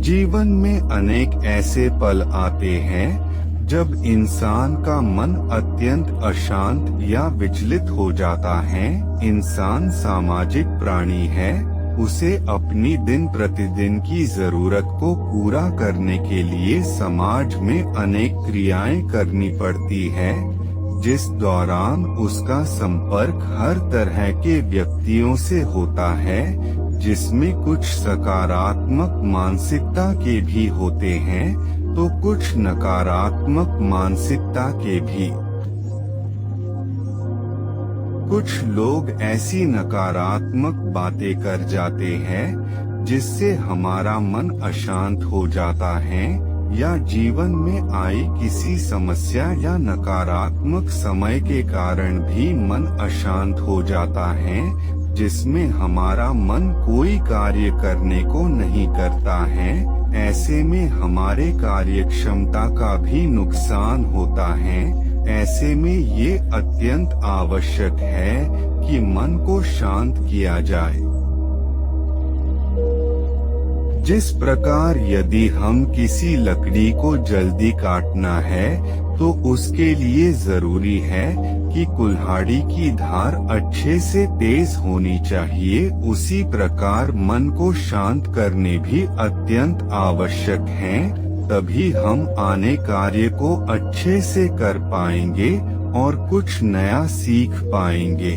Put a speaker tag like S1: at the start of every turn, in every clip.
S1: जीवन में अनेक ऐसे पल आते हैं जब इंसान का मन अत्यंत अशांत या विचलित हो जाता है। इंसान सामाजिक प्राणी है, उसे अपनी दिन प्रतिदिन की जरूरत को पूरा करने के लिए समाज में अनेक क्रियाएं करनी पड़ती है, जिस दौरान उसका संपर्क हर तरह के व्यक्तियों से होता है, जिसमें कुछ सकारात्मक मानसिकता के भी होते हैं तो कुछ नकारात्मक मानसिकता के भी। कुछ लोग ऐसी नकारात्मक बातें कर जाते हैं जिससे हमारा मन अशांत हो जाता है, या जीवन में आई किसी समस्या या नकारात्मक समय के कारण भी मन अशांत हो जाता है, जिसमें हमारा मन कोई कार्य करने को नहीं करता है। ऐसे में हमारे कार्य क्षमता का भी नुकसान होता है। ऐसे में ये अत्यंत आवश्यक है कि मन को शांत किया जाए। जिस प्रकार यदि हम किसी लकड़ी को जल्दी काटना है तो उसके लिए जरूरी है कि कुल्हाड़ी की धार अच्छे से तेज होनी चाहिए, उसी प्रकार मन को शांत करने भी अत्यंत आवश्यक है। तभी हम आने कार्य को अच्छे से कर पाएंगे और कुछ नया सीख पाएंगे।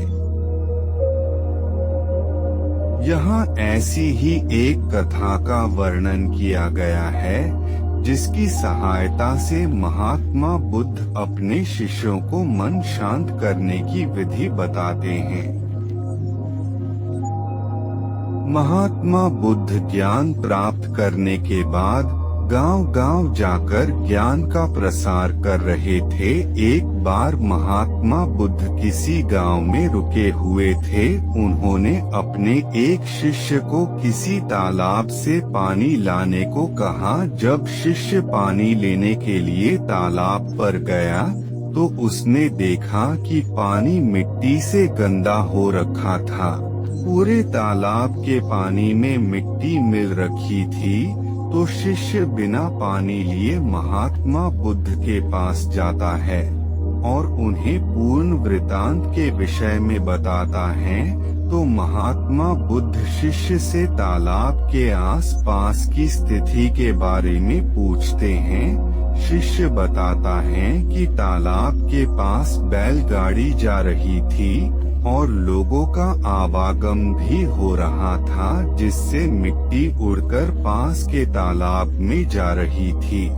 S1: यहाँ ऐसी ही एक कथा का वर्णन किया गया है, जिसकी सहायता से महात्मा बुद्ध अपने शिष्यों को मन शांत करने की विधि बताते हैं। महात्मा बुद्ध ज्ञान प्राप्त करने के बाद गांव-गांव जाकर ज्ञान का प्रसार कर रहे थे। एक बार महात्मा बुद्ध किसी गांव में रुके हुए थे। उन्होंने अपने एक शिष्य को किसी तालाब से पानी लाने को कहा। जब शिष्य पानी लेने के लिए तालाब पर गया तो उसने देखा कि पानी मिट्टी से गंदा हो रखा था। पूरे तालाब के पानी में मिट्टी मिल रखी थी। तो शिष्य बिना पानी लिए महात्मा बुद्ध के पास जाता है और उन्हें पूर्ण वृतांत के विषय में बताता है। तो महात्मा बुद्ध शिष्य से तालाब के आस-पास की स्थिति के बारे में पूछते हैं। शिष्य बताता है कि तालाब के पास बैलगाड़ी जा रही थी और लोगों का आवागम भी हो रहा था, जिससे मिट्टी उड़कर पास के तालाब में जा रही थी।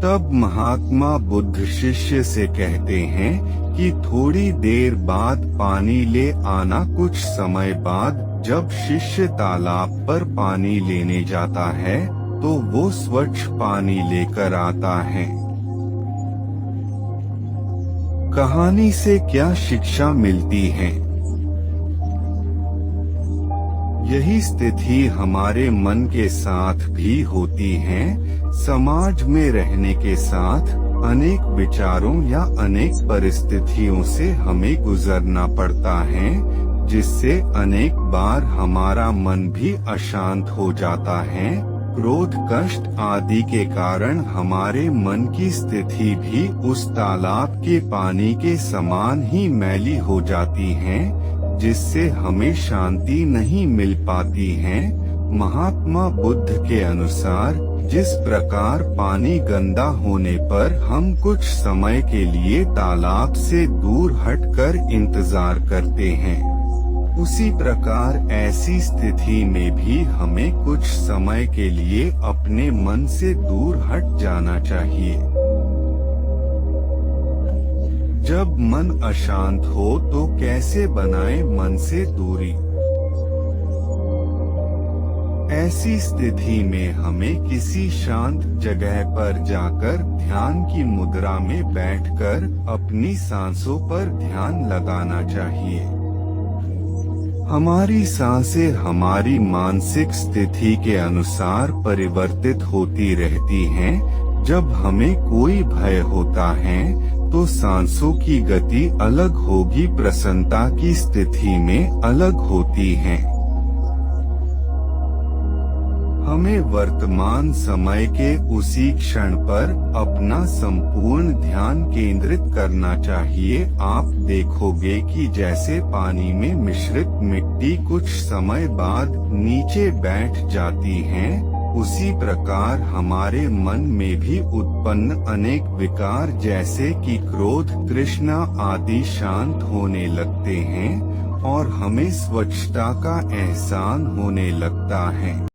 S1: तब महात्मा बुद्ध शिष्य से कहते हैं कि थोड़ी देर बाद पानी ले आना। कुछ समय बाद जब शिष्य तालाब पर पानी लेने जाता है तो वो स्वच्छ पानी लेकर आता है। कहानी से क्या शिक्षा मिलती है? यही स्थिति हमारे मन के साथ भी होती है। समाज में रहने के साथ अनेक विचारों या अनेक परिस्थितियों से हमें गुजरना पड़ता है, जिससे अनेक बार हमारा मन भी अशांत हो जाता है। क्रोध, कष्ट आदि के कारण हमारे मन की स्थिति भी उस तालाब के पानी के समान ही मैली हो जाती है, जिससे हमें शांति नहीं मिल पाती है। महात्मा बुद्ध के अनुसार जिस प्रकार पानी गंदा होने पर हम कुछ समय के लिए तालाब से दूर हटकर इंतजार करते हैं, उसी प्रकार ऐसी स्थिति में भी हमें कुछ समय के लिए अपने मन से दूर हट जाना चाहिए। जब मन अशांत हो तो कैसे बनाएं मन से दूरी? ऐसी स्थिति में हमें किसी शांत जगह पर जाकर ध्यान की मुद्रा में बैठकर अपनी सांसों पर ध्यान लगाना चाहिए। हमारी सांसें हमारी मानसिक स्थिति के अनुसार परिवर्तित होती रहती हैं। जब हमें कोई भय होता है तो सांसों की गति अलग होगी, प्रसन्नता की स्थिति में अलग होती है। हमें वर्तमान समय के उसी क्षण पर अपना संपूर्ण ध्यान केंद्रित करना चाहिए। आप देखोगे कि जैसे पानी में मिश्रित मिट्टी कुछ समय बाद नीचे बैठ जाती हैं, उसी प्रकार हमारे मन में भी उत्पन्न अनेक विकार जैसे कि क्रोध, तृष्णा आदि शांत होने लगते हैं और हमें स्वच्छता का एहसास होने लगता है।